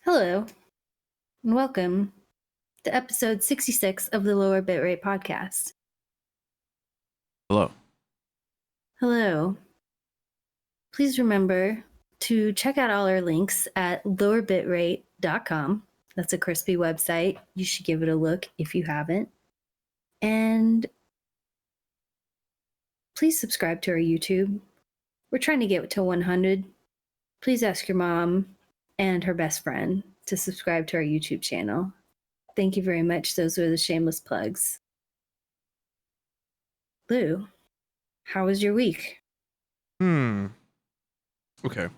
Hello, and welcome to episode 66 of the LowerBitrate Podcast. Hello. Hello. Please remember to check out all our links at lowerbitrate.com. That's a crispy website. You should give it a look if you haven't. And please subscribe to our YouTube. We're trying to get to 100. Please ask your mom and her best friend to subscribe to our YouTube channel. Thank you very much. Those were the shameless plugs. Lou, how was your week? Okay.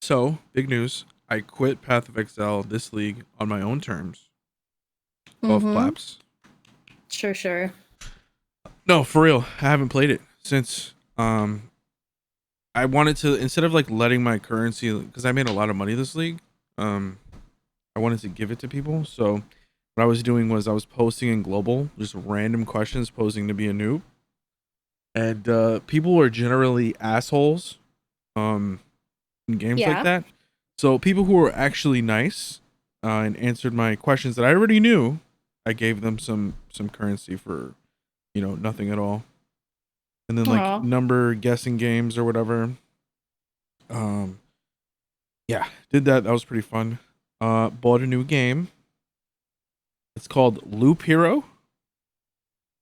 So, big news. I quit Path of Exile this league on my own terms. Golf claps. Sure. No, for real. I haven't played it since I wanted to, instead of like letting my currency, because I made a lot of money this league, I wanted to give it to people. So what I was doing was I was posting in global just random questions posing to be a noob. And people were generally assholes in games like that. So people who were actually nice and answered my questions that I already knew, I gave them some currency for, nothing at all. And then like number guessing games or whatever. Yeah, did that. That was pretty fun. Bought a new game. It's called Loop Hero.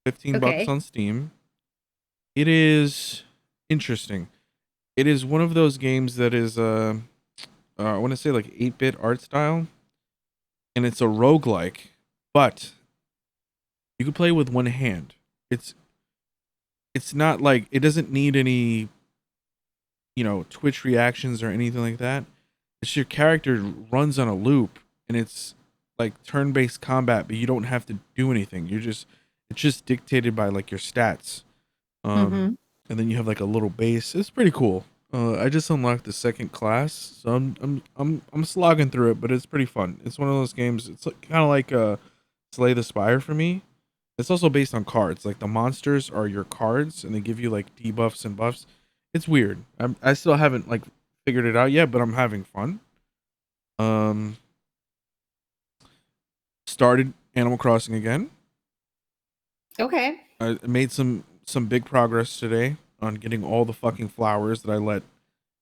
$15 on Steam. It is interesting. It is one of those games that is I want to say like 8-bit art style, and it's a roguelike, but you can play with one hand. It's not like, it doesn't need any Twitch reactions or anything like that. It's your character runs on a loop, and it's like turn-based combat, but you don't have to do anything. It's just dictated by like your stats. And then you have like a little base. It's pretty cool. I just unlocked the second class, so I'm slogging through it, but it's pretty fun. It's one of those games. It's kind of like Slay the Spire for me. It's also based on cards. Like the monsters are your cards, and they give you like debuffs and buffs. It's weird. I still haven't like figured it out yet, but I'm having fun. Started Animal Crossing again. Okay. I made some big progress today on getting all the fucking flowers that I let,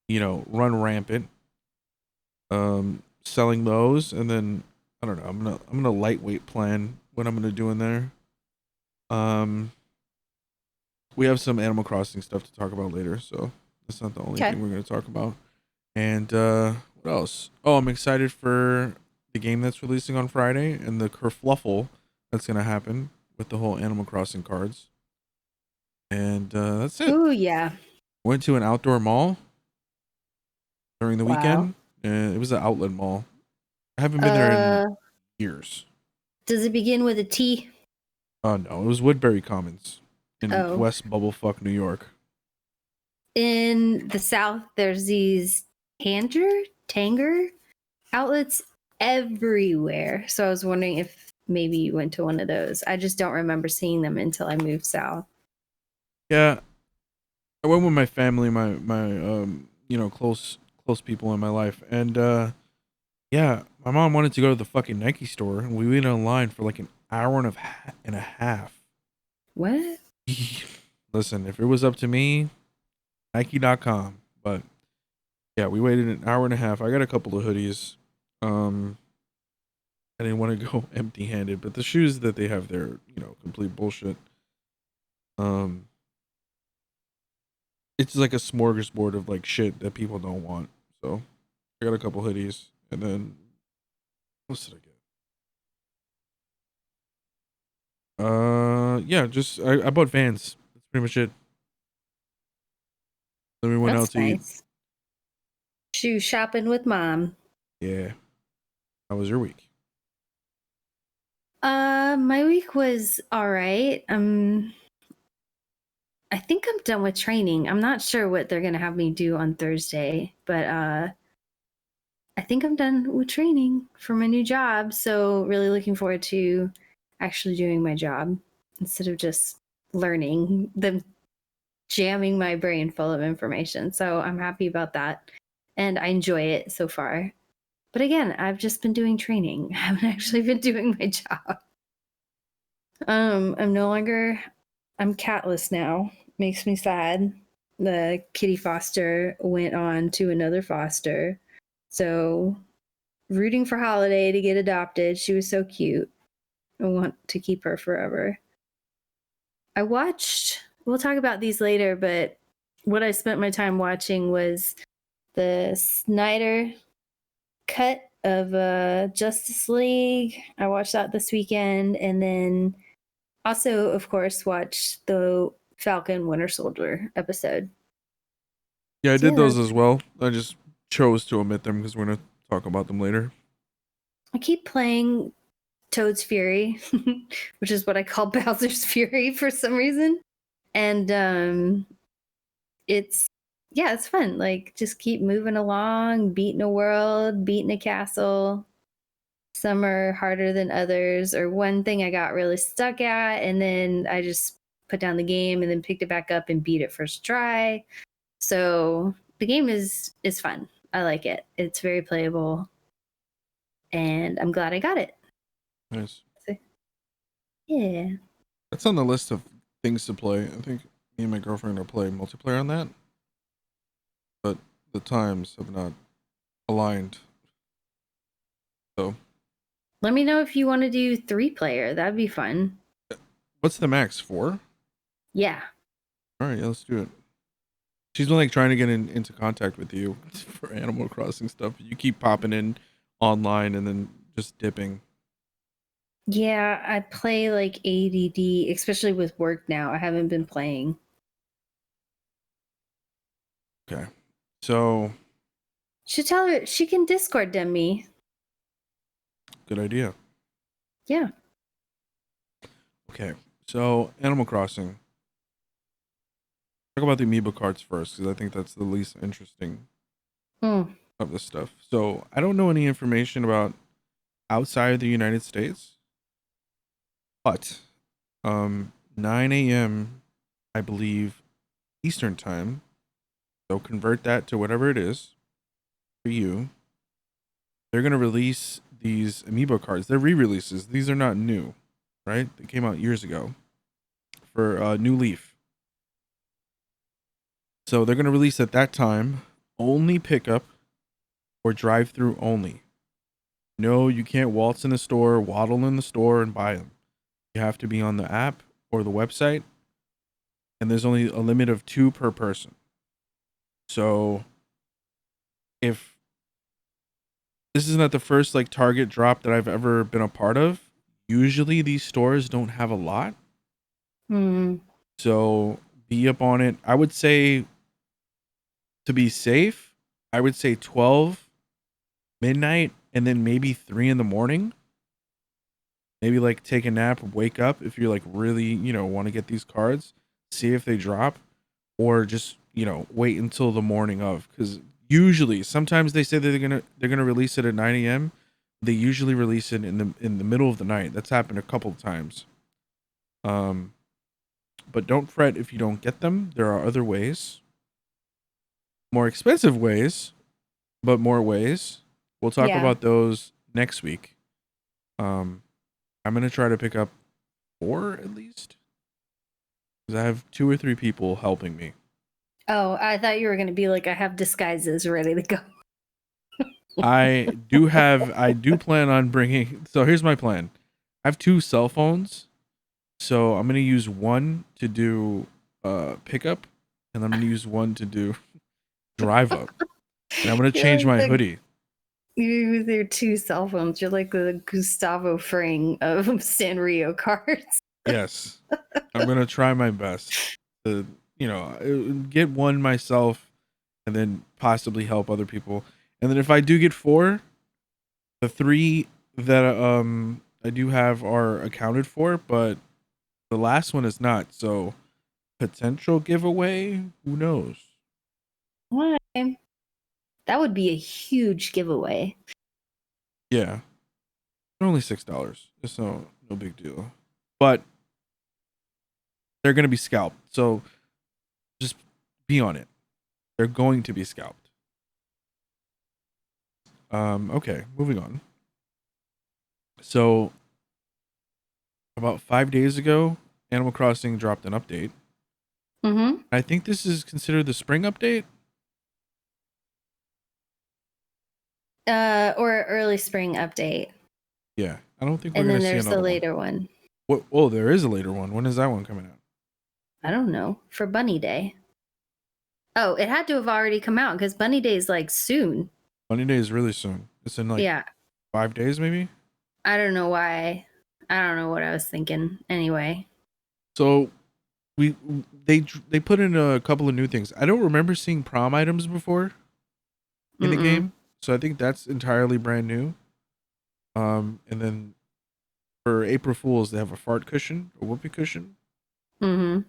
run rampant. Selling those, and then I don't know. I'm gonna lightweight plan what I'm gonna do in there. We have some Animal Crossing stuff to talk about later, so that's not the only thing we're gonna talk about. And what else? Oh, I'm excited for the game that's releasing on Friday and the kerfluffle that's gonna happen with the whole Animal Crossing cards. And that's it. Oh yeah. Went to an outdoor mall during the weekend. It was an outlet mall. I haven't been there in years. Does it begin with a T? No, it was Woodbury Commons in West Bubblefuck, New York. In the South, there's these Tanger outlets everywhere. So I was wondering if maybe you went to one of those. I just don't remember seeing them until I moved south. Yeah, I went with my family, my close people in my life, and yeah, my mom wanted to go to the fucking Nike store, and we waited online for like an hour and a half. What? Listen, if it was up to me, Nike.com. But yeah, we waited an hour and a half. I got a couple of hoodies. I didn't want to go empty-handed, but the shoes that they have there, complete bullshit. It's like a smorgasbord of like shit that people don't want. So I got a couple hoodies, and then what did I get? Yeah, just I bought Vans. That's pretty much it. Then we went out to eat. Shoe shopping with mom. Yeah. How was your week? My week was all right. I think I'm done with training. I'm not sure what they're gonna have me do on Thursday, but I think I'm done with training for my new job. So really looking forward to actually doing my job instead of just learning them jamming my brain full of information. So I'm happy about that. And I enjoy it so far. But again, I've just been doing training. I haven't actually been doing my job. I'm catless now. Makes me sad. The kitty foster went on to another foster. So rooting for Holiday to get adopted. She was so cute. I want to keep her forever. We'll talk about these later, but what I spent my time watching was the Snyder cut of Justice League. I watched that this weekend, and then also, of course, watched the Falcon Winter Soldier episode. Yeah, I did those as well. I just chose to omit them because we're going to talk about them later. I keep playing Toad's Fury, which is what I call Bowser's Fury for some reason. And it's fun. Like, just keep moving along, beating a world, beating a castle. Some are harder than others, or one thing I got really stuck at, and then I just put down the game and then picked it back up and beat it first try. So the game is fun. I like it. It's very playable, and I'm glad I got it. Nice. So, yeah. That's on the list of things to play. I think me and my girlfriend are playing multiplayer on that, but the times have not aligned. So let me know if you want to do 3-player. That'd be fun. What's the max? 4? Yeah. All right, yeah, let's do it. She's been like trying to get into contact with you for Animal Crossing stuff. You keep popping in online and then just dipping. Yeah, I play like ADD, especially with work now. I haven't been playing. Okay. So should tell her she can Discord them me. Good idea. Yeah. Okay. So Animal Crossing. Talk about the amiibo cards first, because I think that's the least interesting of this stuff. So I don't know any information about outside of the United States, but 9 a.m. I believe Eastern time. So convert that to whatever it is for you. They're gonna release these amiibo cards. They're re-releases. These are not new, right? They came out years ago for New Leaf. So they're gonna release at that time only pickup or drive-through only. No, you can't waltz in the store, waddle in the store, and buy them. You have to be on the app or the website, and there's only a limit of 2 per person. So if this is not the first like Target drop that I've ever been a part of, usually these stores don't have a lot. So be up on it. I would say, to be safe, I would say 12 midnight and then maybe 3 in the morning. Maybe like take a nap, wake up if you're like really, want to get these cards, see if they drop, or just, wait until the morning of, because usually sometimes they say that they're gonna release it at 9 a.m. They usually release it in the middle of the night. That's happened a couple of times. But don't fret if you don't get them. There are other ways, more expensive ways, but more ways. We'll talk about those next week. I'm gonna try to pick up 4 at least, because I have 2 or 3 people helping me. Oh, I thought you were going to be like, I have disguises ready to go. I do plan on bringing, so here's my plan. I have 2 cell phones, so I'm going to use one to do pickup, and I'm going to use one to do drive up. And I'm going to change my hoodie. You with your 2 cell phones, you're like the Gustavo Fring of Sanrio cards. Yes. I'm going to try my best to, get one myself and then possibly help other people. And then if I do get 4, the 3 that I do have are accounted for, but the last one is not. So potential giveaway, who knows? Why? That would be a huge giveaway. Yeah. Only $6. It's no big deal. But they're going to be scalped. So just be on it. They're going to be scalped. Okay, moving on. So about 5 days ago, Animal Crossing dropped an update. Mm-hmm. I think this is considered the spring update. Or early spring update. Yeah, I don't think we're And gonna then see there's the another one. later one. What? Oh, there is a later one. When is that one coming out? I don't know. For Bunny Day. Oh, it had to have already come out because Bunny Day is like soon. Bunny Day is really soon. It's in like Yeah. 5 days, maybe. I don't know why. I don't know what I was thinking. Anyway. So we they put in a couple of new things. I don't remember seeing prom items before in the Mm-mm. game, so I think that's entirely brand new. And then for April Fools, they have a fart cushion, a whoopee cushion, Mm-hmm.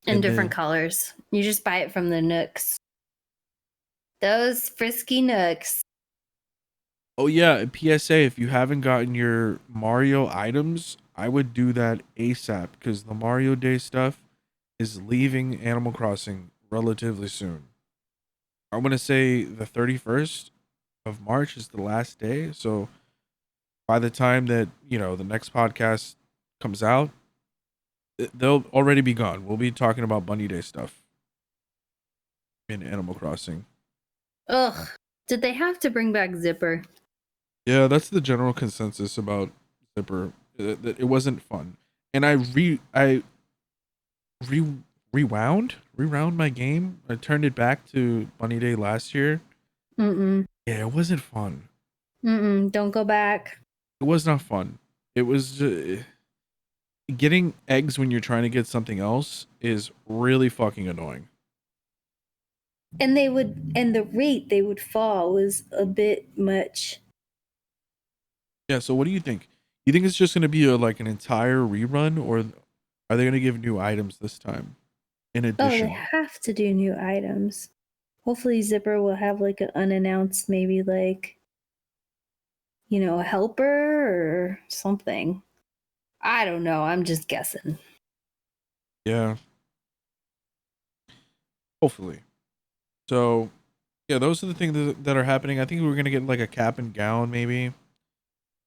In and different then colors. You just buy it from the Nooks. Those frisky Nooks. oh yeah, a PSA: if you haven't gotten your Mario items, I would do that ASAP because the Mario Day stuff is leaving Animal Crossing relatively soon. I'm gonna say the 31st of March is the last day, so by the time that the next podcast comes out, they'll already be gone. We'll be talking about Bunny Day stuff in Animal Crossing. Ugh. Did they have to bring back Zipper? Yeah, that's the general consensus about Zipper. That it wasn't fun, and re rewound my game. I turned it back to Bunny Day last year. Mm-mm. Yeah, it wasn't fun. Mm-mm. Don't go back. It was not fun. It was getting eggs when you're trying to get something else is really fucking annoying. And the rate they would fall was a bit much. Yeah, so what do you think? You think it's just going to be like an entire rerun, or are they going to give new items this time in Oh, they addition? have to do new items. Hopefully Zipper will have like an unannounced, maybe like, a helper or something. I don't know. I'm just guessing. Yeah, hopefully. So, yeah, those are the things that are happening. I think we're going to get like a cap and gown maybe.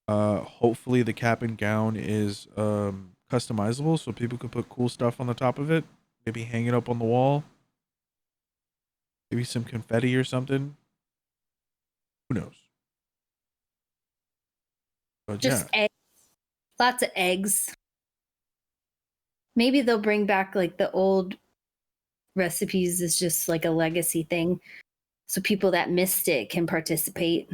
Hopefully the cap and gown is customizable so people can put cool stuff on the top of it. Maybe hang it up on the wall. Maybe some confetti or something. Who knows? But yeah. Just eggs. Lots of eggs. Maybe they'll bring back like the old recipes as just like a legacy thing so people that missed it can participate.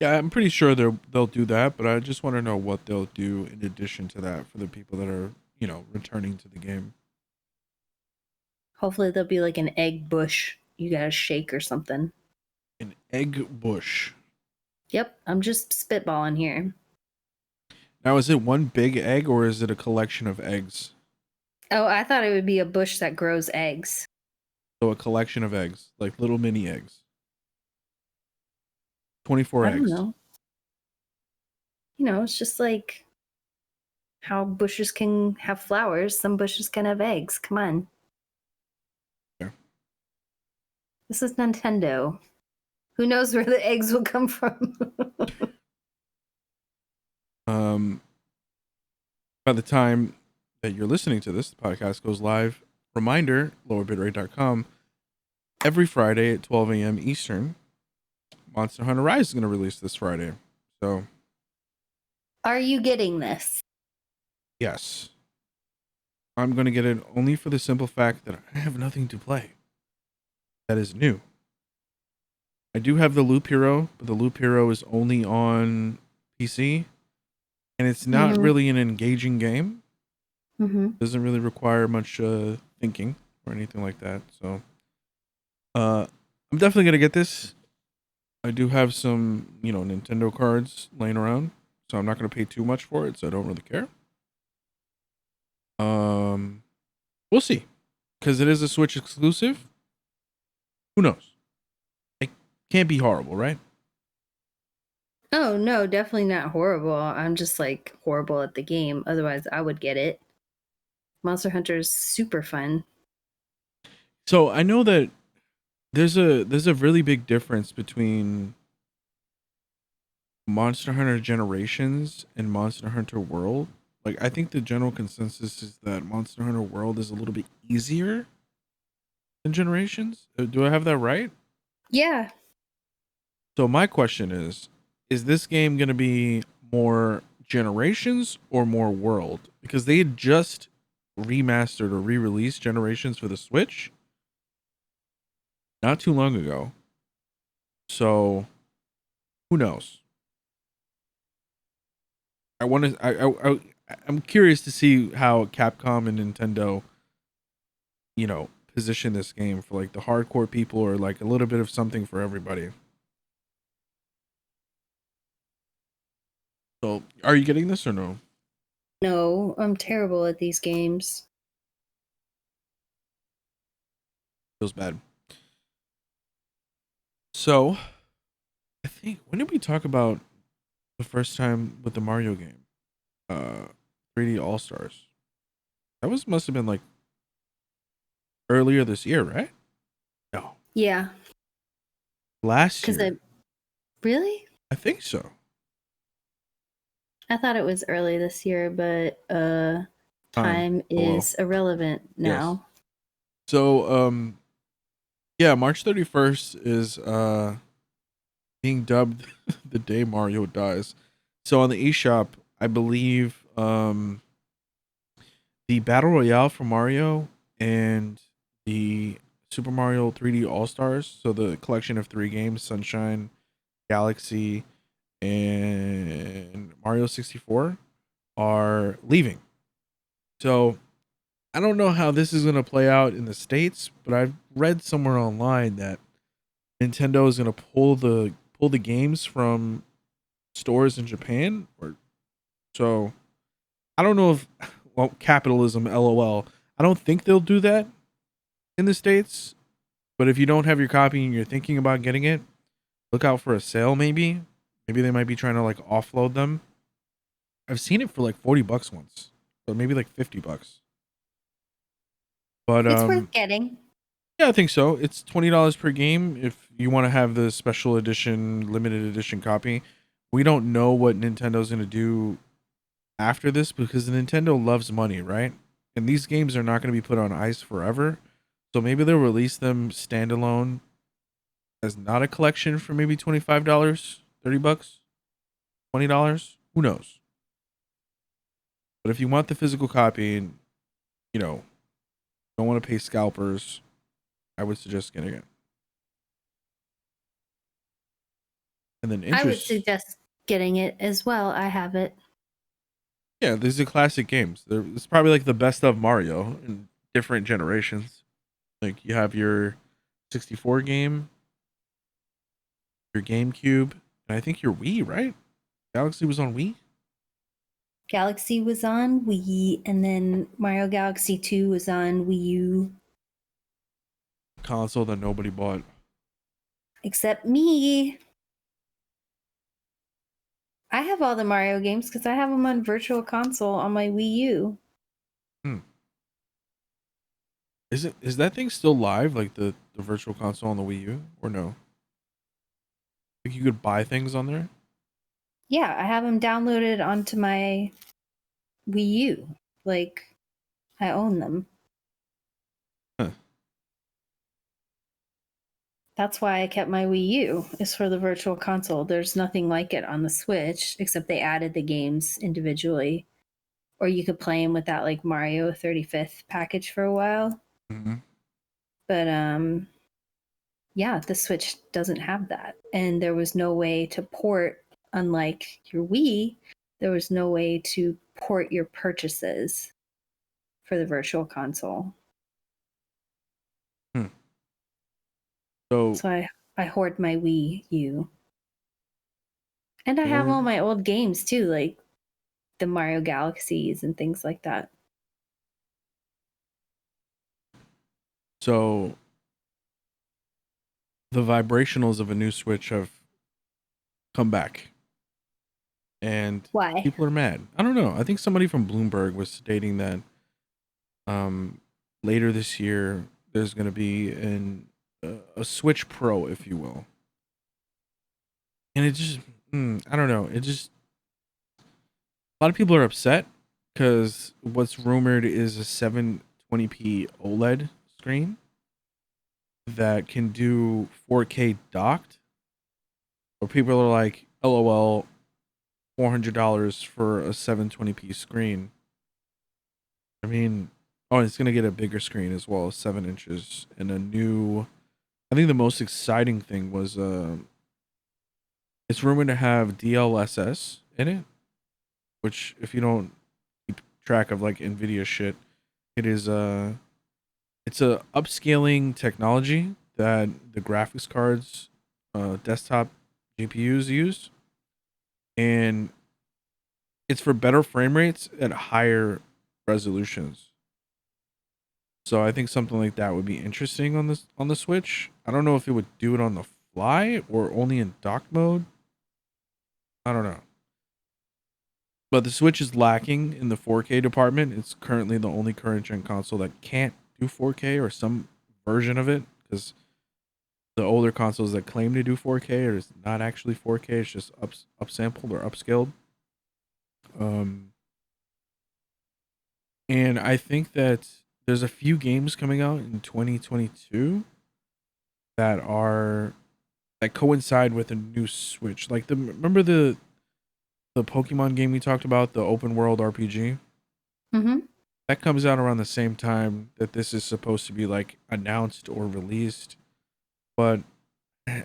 Yeah, I'm pretty sure they'll do that, but I just want to know what they'll do in addition to that for the people that are, returning to the game. Hopefully there'll be like an egg bush you gotta shake or something. An egg bush. Yep, I'm just spitballing here. Now, is it one big egg or is it a collection of eggs? Oh, I thought it would be a bush that grows eggs. So a collection of eggs, like little mini eggs. 24 I don't eggs. know. It's just like how bushes can have flowers, some bushes can have eggs. Come on. Yeah. This is Nintendo. Who knows where the eggs will come from? Um, by the time that you're listening to this, the podcast goes live. Reminder, lowerbitrate.com. Every Friday at 12 a.m. Eastern, Monster Hunter Rise is going to release this Friday. So, Are you getting this? yes. I'm going to get it only for the simple fact that I have nothing to play. That is new. I do have the Loop Hero, but the Loop Hero is only on PC, and it's not really an engaging game. Doesn't really require much thinking or anything like that. So, I'm definitely gonna get this. I do have some, Nintendo cards laying around, so I'm not gonna pay too much for it. So I don't really care. We'll see, because it is a Switch exclusive. Who knows? It can't be horrible, right? Oh, no, definitely not horrible. I'm just like horrible at the game. Otherwise, I would get it. Monster Hunter is super fun. So I know that there's a really big difference between Monster Hunter Generations and Monster Hunter World. Like, I think the general consensus is that Monster Hunter World is a little bit easier than Generations. Do I have that right? Yeah. So my question is this game going to be more Generations or more World? Because they had just remastered or re-released Generations for the Switch not too long ago. So who knows? I want to. I'm curious to see how Capcom and Nintendo, position this game for like the hardcore people or like a little bit of something for everybody. So, are you getting this or no? No, I'm terrible at these games. Feels bad. So, I think when did we talk about the first time with the Mario game? 3D All Stars. That must have been like earlier this year, right? No, Yeah. last Because year. really? I think so. I thought it was early this year, but Time. time Hello. is irrelevant Yes. now. So, yeah, March 31st is being dubbed the day Mario dies. So on the eShop, I believe the Battle Royale for Mario and the Super Mario 3D All Stars, so the collection of 3 games, Sunshine, Galaxy, and Mario 64, are leaving. So I don't know how this is going to play out in the States, but I've read somewhere online that Nintendo is going to pull the games from stores in Japan, or so I don't know if, well, capitalism, lol. I don't think they'll do that in the States, but if you don't have your copy and you're thinking about getting it, look out for a sale. Maybe they might be trying to like offload them. I've seen it for like $40 once, so maybe like $50. But It's worth getting. yeah, I think so. It's $20 per game if you want to have the special edition, limited edition copy. We don't know what Nintendo's going to do after this because Nintendo loves money, right? And these games are not going to be put on ice forever. So maybe they'll release them standalone as not a collection for maybe $25, $30, $20. Who knows? But if you want the physical copy and, don't want to pay scalpers, I would suggest getting it. And then I would suggest getting it as well. I have it. Yeah, these are classic games. It's probably like the best of Mario in different generations. Like you have your 64 game, your GameCube, and I think your Wii, right? Galaxy was on Wii. Galaxy was on Wii, and then Mario Galaxy 2 was on Wii U. Console that nobody bought. Except me. I have all the Mario games because I have them on Virtual Console on my Wii U. Hmm. Is that thing still live, like the Virtual Console on the Wii U, or no? Like you could buy things on there? Yeah, I have them downloaded onto my Wii U. Like, I own them. Huh. That's why I kept my Wii U, is for the Virtual Console. There's nothing like it on the Switch, except they added the games individually. Or you could play them with that, like, Mario 35th package for a while. Mm-hmm. But, yeah, the Switch doesn't have that. And there was no way to port, unlike your Wii, there was no way to port your purchases for the Virtual Console. Hmm. So I hoard my Wii U. And I have all my old games too, like the Mario Galaxies and things like that. So the vibrationals of a new Switch have come back. And Why? people are mad. I don't know. I think somebody from Bloomberg was stating that later this year there's going to be a Switch Pro, if you will. And I don't know. It just a lot of people are upset because what's rumored is a 720p OLED screen that can do 4K docked. Or people are like, "LOL, $400 for a 720p screen." I mean, oh, it's gonna get a bigger screen as well, 7 inches, and a new. I think the most exciting thing was it's rumored to have DLSS in it, which if you don't keep track of like Nvidia shit, it is it's a upscaling technology that the graphics cards, desktop GPUs use, and it's for better frame rates at higher resolutions. So I think something like that would be interesting on the Switch. I don't know if it would do it on the fly or only in dock mode. I don't know. But the Switch is lacking in the 4K department. It's currently the only current gen console that can't do 4K or some version of it, because the older consoles that claim to do 4K are not actually 4K. It's just upsampled or upscaled. Um, and I think that there's a few games coming out in 2022 that are that coincide with a new Switch. Like remember the Pokemon game we talked about, the open world RPG? Mm-hmm. That comes out around the same time that this is supposed to be like announced or released. But I,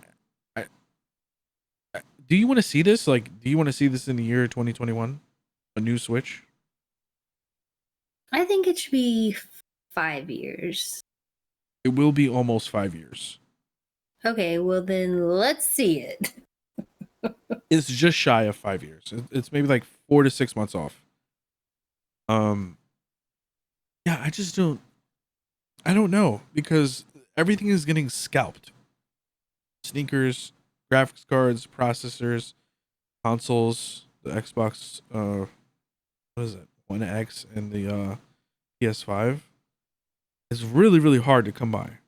do you want to see this? Like, do you want to see this in the year 2021? A new Switch? I think it should be 5 years. It will be almost 5 years. Okay, well then let's see it. It's just shy of 5 years. It's maybe like 4 to 6 months off. Yeah, I don't know, because everything is getting scalped. Sneakers, graphics cards, processors, consoles, the Xbox, what is it, One X, and the PS5. It's really, really hard to come by.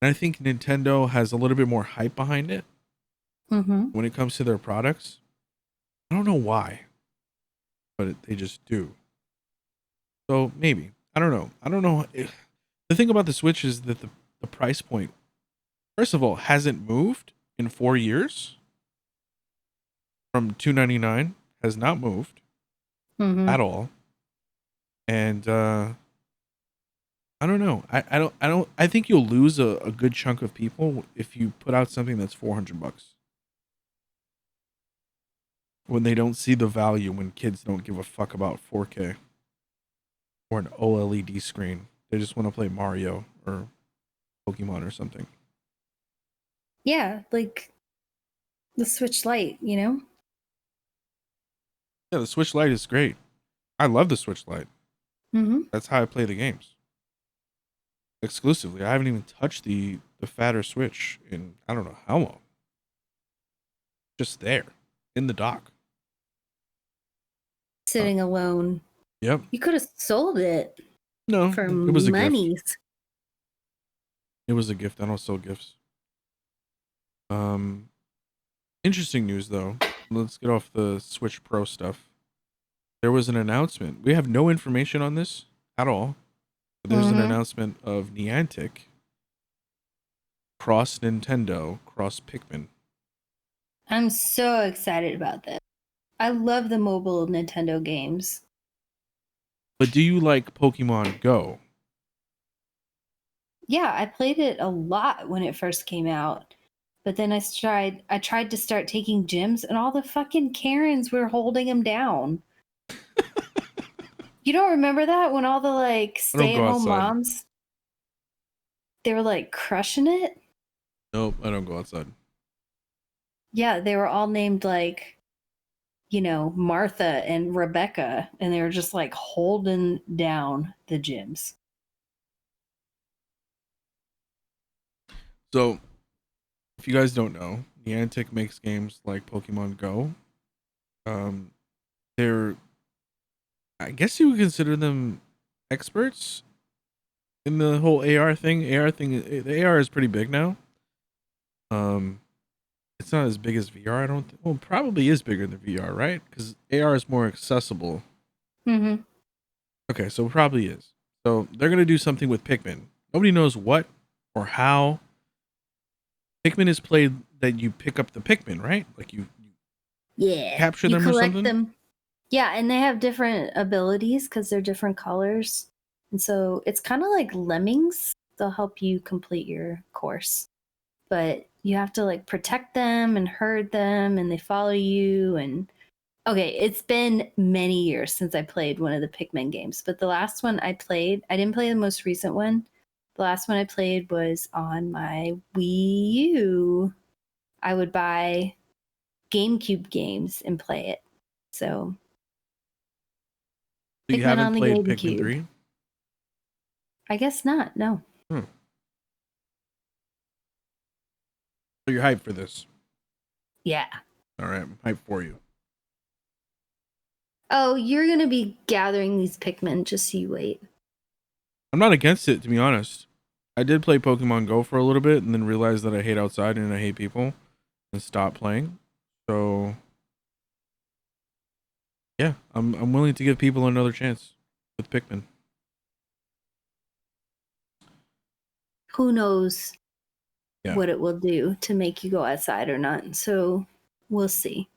And I think Nintendo has a little bit more hype behind it when it comes to their products. I don't know why, but they just do. So maybe. I don't know. I don't know. The thing about the Switch is that the price point, first of all, hasn't moved in 4 years. From $299, has not moved at all. And I don't know. I think you'll lose a good chunk of people if you put out something that's $400 when they don't see the value, when kids don't give a fuck about 4K or an OLED screen. They just want to play Mario or Pokemon or something. Yeah, like the Switch Lite, you know? Yeah, the Switch Lite is great. I love the Switch Lite. That's how I play the games. Exclusively. I haven't even touched the fatter Switch in I don't know how long. Just there in the dock. Sitting alone. Yep. You could have sold it. No, for it was a monies. gift. It was a gift. I don't sell gifts. Interesting news though. Let's get off the Switch Pro stuff. There was an announcement. We have no information on this at all. But there's an announcement of Niantic cross Nintendo, cross Pikmin. I'm so excited about this. I love the mobile Nintendo games. But do you like Pokemon Go? Yeah, I played it a lot when it first came out. But then I tried to start taking gyms, and all the fucking Karens were holding them down. You don't remember that, when all the like stay-at-home moms, they were like crushing it? Nope, I don't go outside. Yeah, they were all named like, you know, Martha and Rebecca, and they were just like holding down the gyms. So, if you guys don't know, Niantic makes games like Pokemon Go. They're, I guess you would consider them experts in the whole AR thing. The AR is pretty big now. It's it's not as big as VR. I don't. Well, it probably is bigger than VR, right? Because AR is more accessible. Mm-hmm. Okay, so it probably is. So they're gonna do something with Pikmin. Nobody knows what or how. Pikmin is played that you pick up the Pikmin, right? Like you Yeah. capture You them or collect something. them. Yeah, and they have different abilities because they're different colors. And so it's kind of like lemmings. They'll help you complete your course. But you have to like protect them and herd them and they follow you. And okay, it's been many years since I played one of the Pikmin games. But the last one I played, I didn't play the most recent one. The last one I played was on my Wii U. I would buy GameCube games and play it. So So you Pikmin haven't on the played Pikmin GameCube. 3? I guess not. No. So you're hyped for this. Yeah. All right, I'm hyped for you. Oh, you're gonna be gathering these Pikmin. Just so you wait. I'm not against it, to be honest. I did play Pokemon Go for a little bit and then realized that I hate outside and I hate people and stopped playing. So yeah, I'm willing to give people another chance with Pikmin. Who knows Yeah. what it will do to make you go outside or not? So we'll see.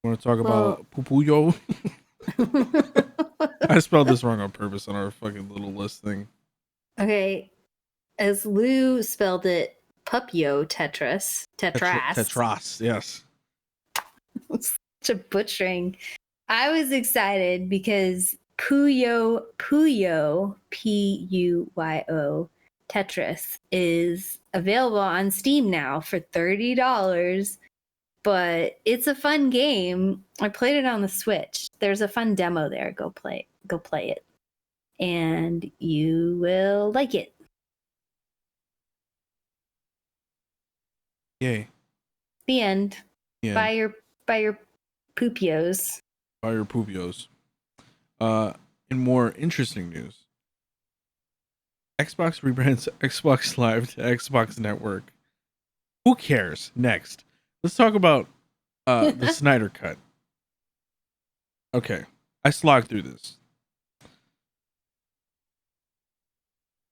Want to talk Well, about Pupuyo? I spelled this wrong on purpose on our fucking little list thing. okay. As Lou spelled it, Pupio Tetras. Tetras, yes. Such a butchering. I was excited because Puyo, Puyo Tetris is available on Steam now for $30. But it's a fun game. I played it on the Switch. There's a fun demo there. Go play it. And you will like it. Yay. The end. Yeah. Buy your poopios. Buy your Pupios. In more interesting news, Xbox rebrands Xbox Live to Xbox Network. Who cares? Next. Let's talk about the Snyder Cut. Okay. I slogged through this.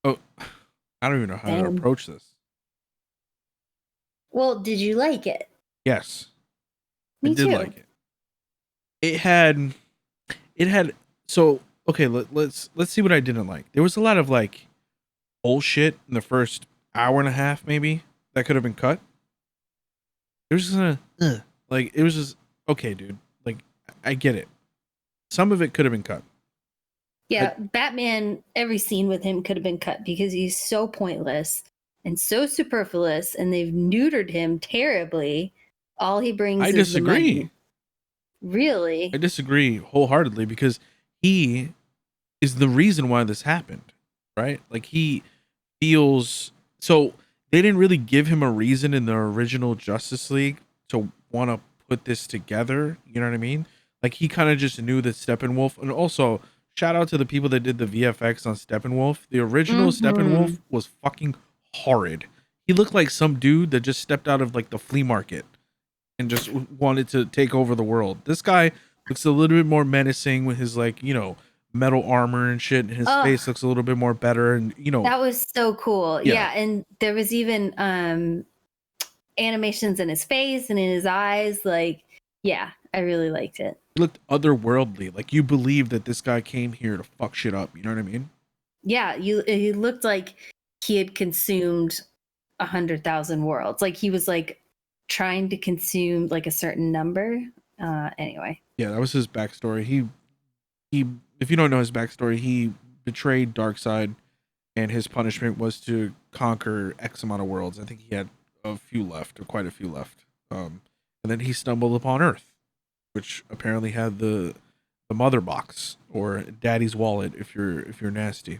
Oh, I don't even know how to approach this. Well, did you like it? Yes. Me I did too. like it. It had so okay, let's see what I didn't like. There was a lot of like bullshit in the first hour and a half maybe that could have been cut. It was just like it was just okay, dude. Like I get it. Some of it could have been cut. Yeah, Batman, every scene with him could have been cut because he's so pointless and so superfluous, and they've neutered him terribly. All he brings I is disagree. the money. Really? I disagree wholeheartedly because he is the reason why this happened, right? Like he feels so they didn't really give him a reason in the original Justice League to want to put this together. You know what I mean? Like he kind of just knew that Steppenwolf, and also shout out to the people that did the VFX on Steppenwolf. The original Steppenwolf was fucking horrid. He looked like some dude that just stepped out of like the flea market and just wanted to take over the world. This guy looks a little bit more menacing with his like, metal armor and shit, and his face looks a little bit more better, and that was so cool. Yeah, and there was even animations in his face and in his eyes. Like, yeah, I really liked it. He looked otherworldly. Like you believe that this guy came here to fuck shit up. You know what I mean? Yeah, he looked like he had consumed 100,000 worlds. Like he was like trying to consume like a certain number. Anyway. Yeah, that was his backstory. He if you don't know his backstory, he betrayed Darkseid, and his punishment was to conquer X amount of worlds. I think he had a few left, or quite a few left. And then he stumbled upon Earth, which apparently had the mother box, or daddy's wallet if you're nasty.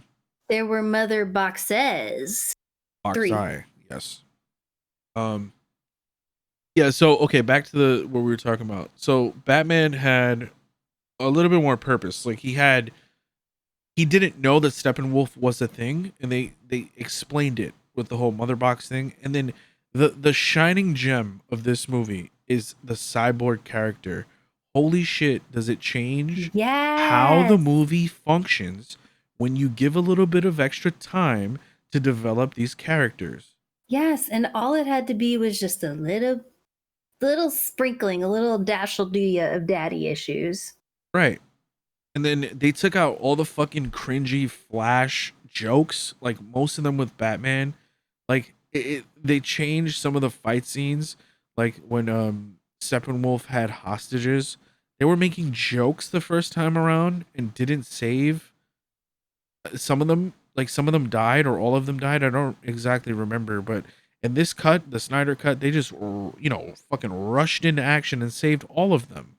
There were mother boxes. Box 3. eye, yes. Yeah, so okay, back to what we were talking about. So Batman had a little bit more purpose. Like he didn't know that Steppenwolf was a thing, and they explained it with the whole mother box thing. And then the shining gem of this movie is the cyborg character. Holy shit, does it change how the Yes. movie functions when you give a little bit of extra time to develop these characters? Yes, and all it had to be was just a little sprinkling, a little dash will do ya of daddy issues. Right. And then they took out all the fucking cringy Flash jokes, like most of them with Batman. Like they changed some of the fight scenes, like when Steppenwolf had hostages. They were making jokes the first time around and didn't save some of them. Like some of them died or all of them died. I don't exactly remember, but in this cut, the Snyder cut, they just fucking rushed into action and saved all of them.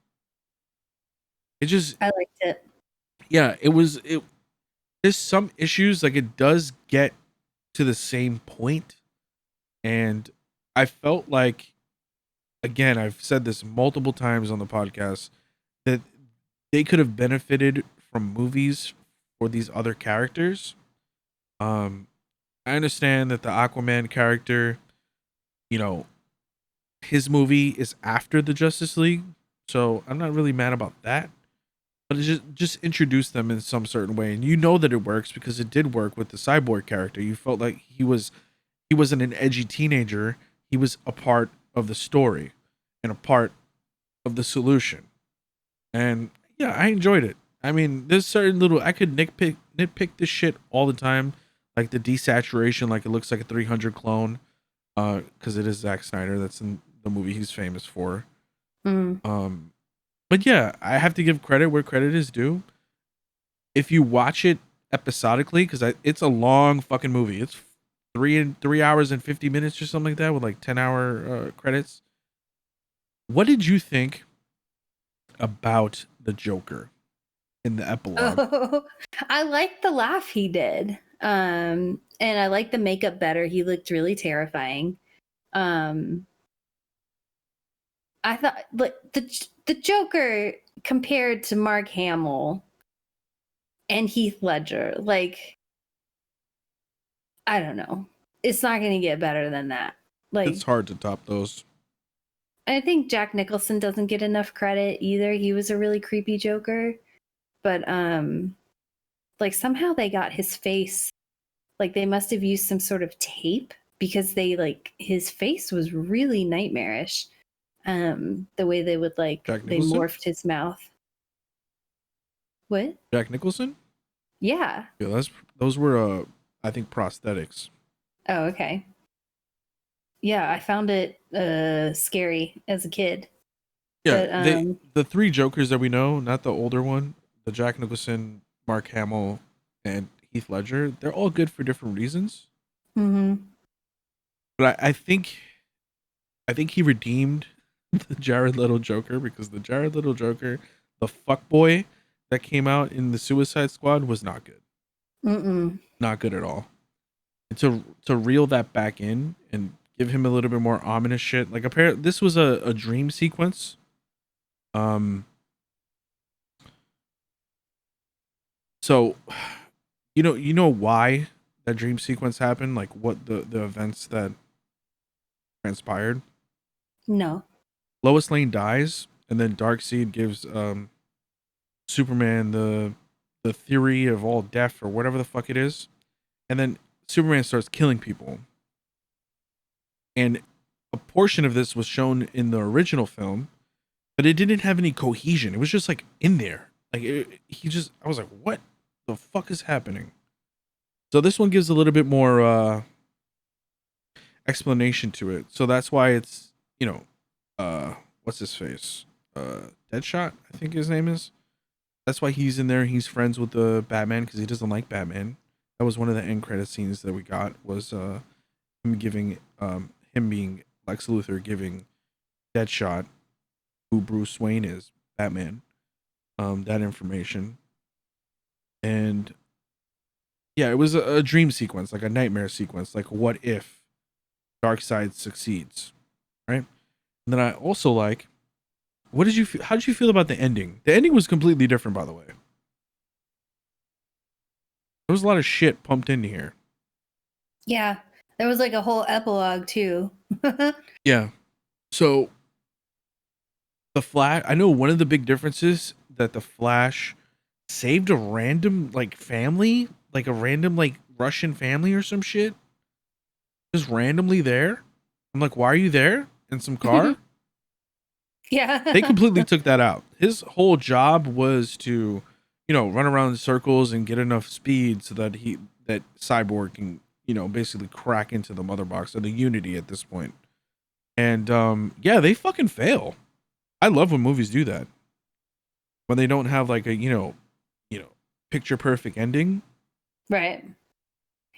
It just I liked it. yeah, it there's some issues, like it does get to the same point, and I felt like, again, I've said this multiple times on the podcast, that they could have benefited from movies for these other characters. um I understand that the Aquaman character, you know, his movie is after the Justice League, so I'm not really mad about that. But it just introduce them in some certain way, and you know that it works because it did work with the cyborg character. You felt like he wasn't an edgy teenager. He was a part of the story and a part of the solution. And yeah, I enjoyed it. I mean, there's certain little, I could nitpick this shit all the time, like the desaturation, like it looks like a 300 clone, because it is Zack Snyder. That's in the movie he's famous for. Mm. But yeah, I have to give credit where credit is due. If you watch it episodically, because it's a long fucking movie. It's 3 hours and 50 minutes or something like that, with like 10-hour credits. What did you think about the Joker in the epilogue? Oh, I liked the laugh he did. And I liked the makeup better. He looked really terrifying. I thought, but the Joker compared to Mark Hamill and Heath Ledger, like, I don't know, it's not going to get better than that. Like, It's hard to top those. I think Jack Nicholson doesn't get enough credit either. He was a really creepy Joker, but like somehow they got his face, like they must have used some sort of tape because they like his face was really nightmarish. The way they would like they morphed his mouth. What? Jack Nicholson? Yeah. Yeah, those were I think prosthetics. Oh, okay. Yeah, I found it scary as a kid. Yeah, But, the three Jokers that we know, not the older one, the Jack Nicholson, Mark Hamill, and Heath Ledger, they're all good for different reasons. Mm-hmm. But I think he redeemed the Jared Leto Joker, because the Jared Leto Joker, the fuckboy that came out in the Suicide Squad, was not good. Not good at all. And to reel that back in and give him a little bit more ominous shit, like apparently this was a dream sequence. So you know why that dream sequence happened, like what the events that transpired. No. Lois Lane dies, and then Darkseid gives Superman the theory of all death, or whatever the fuck it is, and then Superman starts killing people. And a portion of this was shown in the original film, but it didn't have any cohesion. It was just like in there, like I was like, what the fuck is happening? So this one gives a little bit more explanation to it. So that's why it's, what's his face? Deadshot, I think his name is. That's why he's in there. He's friends with the Batman because he doesn't like Batman. That was one of the end credit scenes that we got, was him being Lex Luthor giving Deadshot, who Bruce Wayne is, Batman, that information. And yeah, it was a dream sequence, like a nightmare sequence, like what if Darkseid succeeds, right? And then I also like, how did you feel about the ending? The ending was completely different, by the way. There was a lot of shit pumped into here. Yeah. There was like a whole epilogue too. Yeah. So the Flash, I know one of the big differences that the Flash saved a random like family, like a random like Russian family or some shit, just randomly there. I'm like, why are you there in some car? Yeah. They completely took that out. His whole job was to, run around in circles and get enough speed so that that Cyborg can, basically crack into the mother box of the Unity at this point. And yeah, they fucking fail. I love when movies do that. When they don't have like a, picture perfect ending. Right.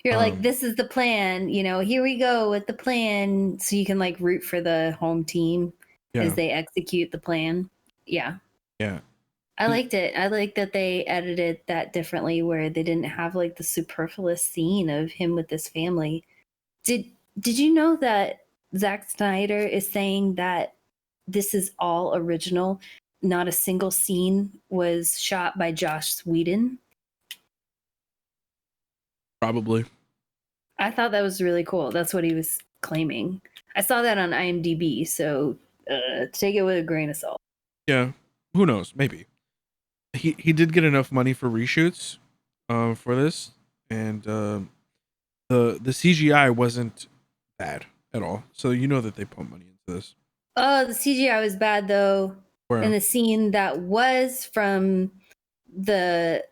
You're like, this is the plan, here we go with the plan. So you can like root for the home team as they execute the plan. Yeah. Yeah. I liked it. I like that they edited that differently where they didn't have like the superfluous scene of him with his family. Did you know that Zack Snyder is saying that this is all original? Not a single scene was shot by Joss Whedon. Probably. I thought that was really cool. That's what he was claiming. I saw that on IMDb, so take it with a grain of salt. Yeah. Who knows? Maybe. He did get enough money for reshoots for this, and the CGI wasn't bad at all. So you know that they put money into this. Oh, the CGI was bad though. Where? And the scene that was from the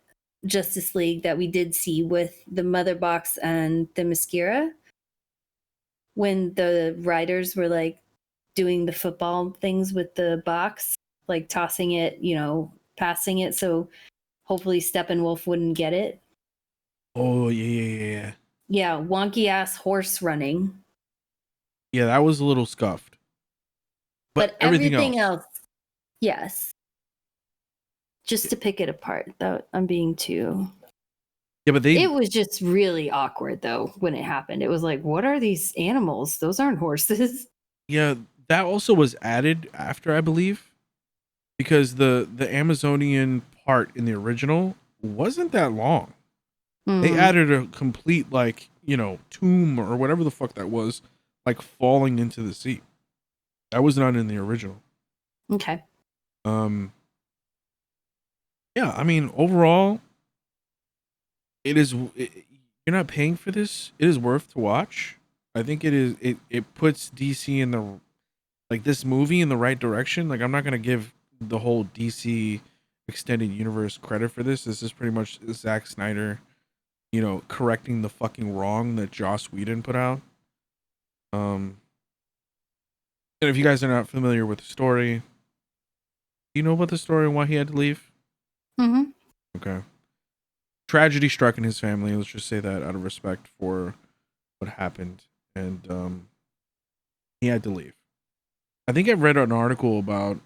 Justice League that we did see with the mother box and the mascara, when the writers were like doing the football things with the box, like tossing it, passing it, so hopefully Steppenwolf wouldn't get it. Oh yeah. Yeah, wonky ass horse running. Yeah, that was a little scuffed. But everything else, yes. Just to pick it apart, though, I'm being too. Yeah, but it was just really awkward though when it happened. It was like, what are these animals? Those aren't horses. Yeah, that also was added after, I believe, because the Amazonian part in the original wasn't that long. They added a complete tomb or whatever the fuck that was, like falling into the sea. That was not in the original. Okay. Yeah, I mean, overall, you're not paying for this. It is worth to watch. I think it is. It puts DC in the this movie in the right direction. Like, I'm not gonna give the whole DC extended universe credit for this. This is pretty much Zack Snyder, correcting the fucking wrong that Joss Whedon put out. And if you guys are not familiar with the story, do you know about the story and why he had to leave? Mm-hmm. Okay. Tragedy struck in his family. Let's just say that out of respect for what happened, and he had to leave. I think I read an article about.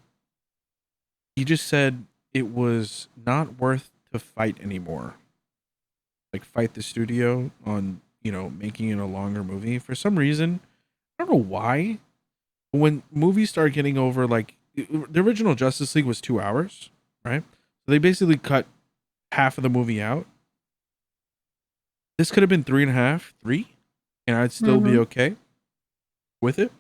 He just said it was not worth to fight anymore. Like, fight the studio on making it a longer movie for some reason. I don't know why. When movies start getting over, like, the original Justice League was 2 hours, right? So they basically cut half of the movie out. This could have been 3.5, 3, and I'd still be okay with it.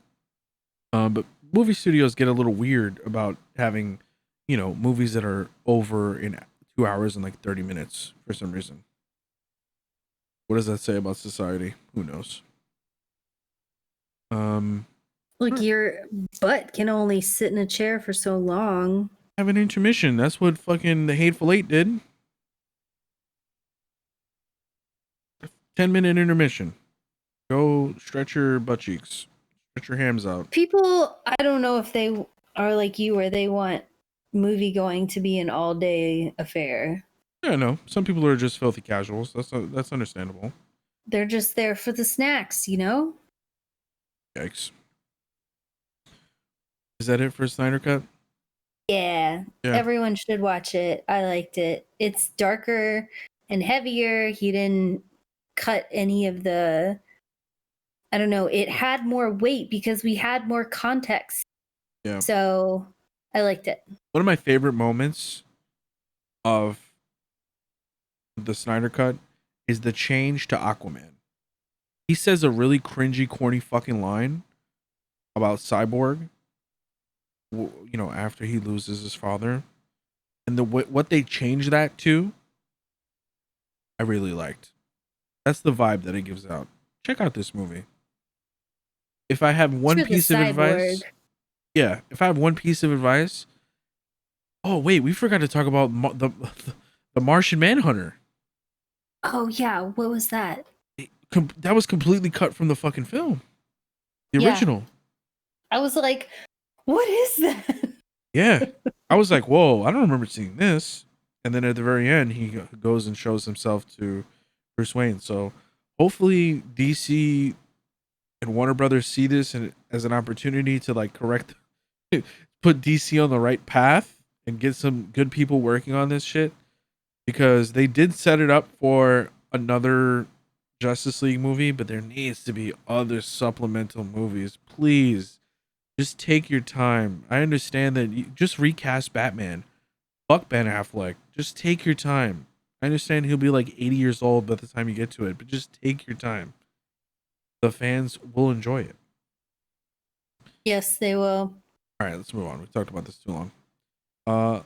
But movie studios get a little weird about having, movies that are over in 2 hours and 30 minutes for some reason. What does that say about society? Who knows? Like, your butt can only sit in a chair for so long. Have an intermission. That's what fucking The Hateful Eight did. 10-minute intermission. Go stretch your butt cheeks. Stretch your hams out. People, I don't know if they are like you where they want movie going to be an all-day affair. Yeah, no. Some people are just filthy casuals. That's understandable. They're just there for the snacks, Yikes. Is that it for Snyder Cut? Yeah. Everyone should watch it. I liked it. It's darker and heavier. He didn't cut any of the, I don't know, it had more weight because we had more context. Yeah. So I liked it. One of my favorite moments of the Snyder Cut is the change to Aquaman. he says a really cringy, corny fucking line about Cyborg. You know, after he loses his father, and what they changed that to, I really liked. That's the vibe that it gives out. Check out this movie. If I have It's one for the piece of cyborg. advice, yeah, if I have one piece of advice, oh wait, we forgot to talk about the Martian Manhunter. Oh yeah, what was that? That was completely cut from the fucking film, the Yeah, original. I was like, what is that? Yeah, I was like, whoa, I don't remember seeing this. And then at the very end, he goes and shows himself to Bruce Wayne. So hopefully, DC and Warner Brothers see this and as an opportunity to like correct, put DC on the right path and get some good people working on this shit, because they did set it up for another Justice League movie, but there needs to be other supplemental movies. Please, just take your time. I understand that you just recast Batman. Fuck Ben Affleck. Just take your time. I understand he'll be like 80 years old by the time you get to it, but just take your time. The fans will enjoy it. Yes, they will. All right, let's move on. We talked about this too long.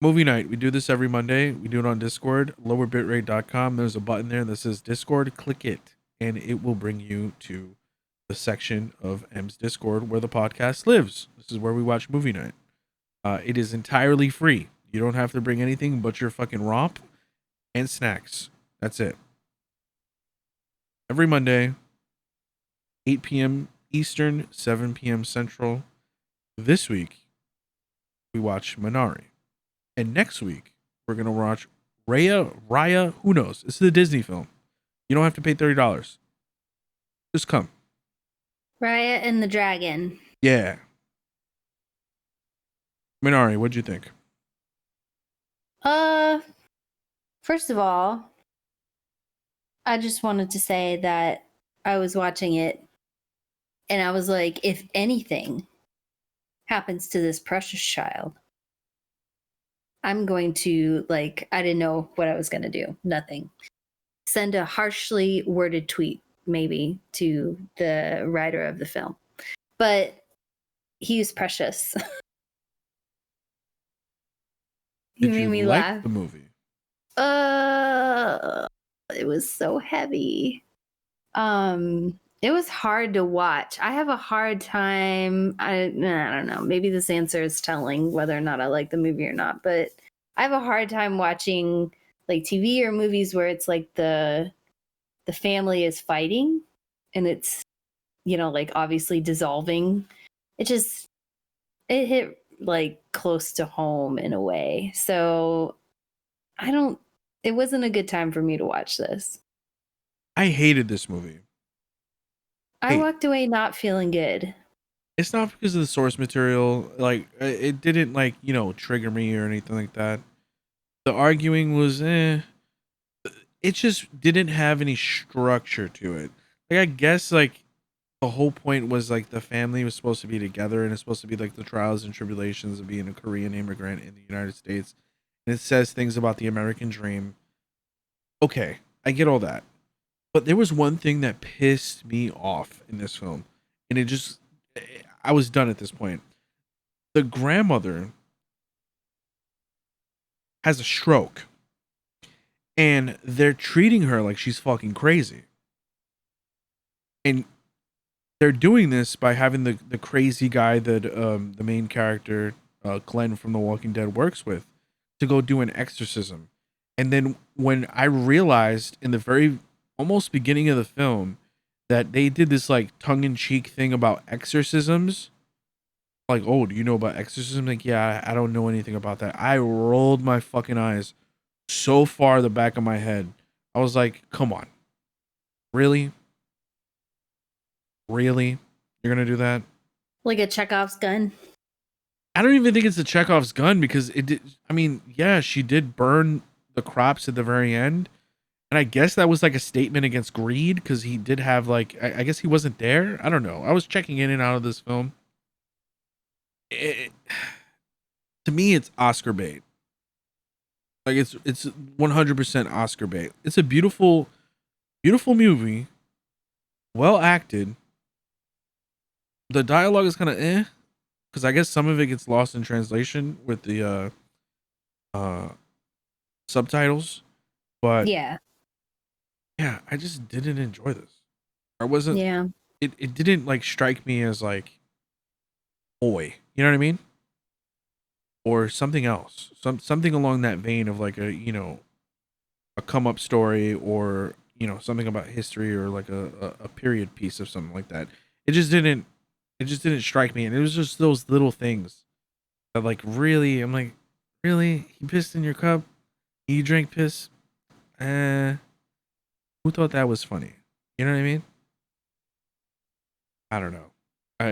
Movie night. We do this every Monday. We do it on Discord, lowerbitrate.com. There's a button there that says Discord. Click it, and it will bring you to the section of M's Discord where the podcast lives. This is where we watch movie night. It is entirely free. You don't have to bring anything but your fucking romp and snacks. That's it. Every Monday, 8 p.m. Eastern, 7 p.m. Central. This week, we watch Minari. And next week, we're going to watch Raya, who knows? This is a Disney film. You don't have to pay $30. Just come. Raya and the Dragon. Yeah. Minari, what'd you think? First of all, I just wanted to say that I was watching it and I was like, if anything happens to this precious child, I'm going to, like, I didn't know what I was going to do. Nothing. Send a harshly worded tweet, maybe, to the writer of the film. But he's precious. He Did made you me like laugh. the movie? It was so heavy. It was hard to watch. I have a hard time. I don't know. Maybe this answer is telling whether or not I like the movie or not, but I have a hard time watching like TV or movies where it's like the family is fighting and it's, you know, like obviously dissolving. It hit like close to home in a way. So it wasn't a good time for me to watch this. I hated this movie. I walked away not feeling good. It's not because of the source material. Like, it didn't, like, you know, trigger me or anything like that. The arguing was, It just didn't have any structure to it. Like, I guess, like, the whole point was, like, the family was supposed to be together, and it's supposed to be, like, the trials and tribulations of being a Korean immigrant in the United States. And it says things about the American dream. Okay, I get all that. But there was one thing that pissed me off in this film. And I was done at this point. The grandmother has a stroke. And they're treating her like she's fucking crazy. And they're doing this by having the crazy guy that the main character, Glenn from The Walking Dead, works with to go do an exorcism. And then when I realized in the very almost beginning of the film that they did this like tongue-in-cheek thing about exorcisms, like, oh, do you know about exorcism? Like, yeah, I don't know anything about that. I rolled my fucking eyes so far the back of my head. I was like, come on. Really? Really? You're gonna do that? Like a Chekhov's gun. I don't even think it's a Chekhov's gun, because it did. I mean, yeah, she did burn the crops at the very end. And I guess that was like a statement against greed, because he did have like, I guess he wasn't there. I don't know. I was checking in and out of this film. To me, it's Oscar bait. Like, it's 100% Oscar bait. It's a beautiful Beautiful movie, well acted. The dialogue is kind of because I guess some of it gets lost in translation with the uh subtitles. But Yeah. yeah, I just didn't enjoy this. I wasn't. Yeah. It didn't like strike me as like boy. You know what I mean? Or something else. Something along that vein of like a a come up story, or something about history, or like a period piece of something like that. It just didn't. It just didn't strike me, and it was just those little things that like really. I'm like, really? He pissed in your cup? You drank piss? Uh, who thought that was funny? You know what I mean? I don't know.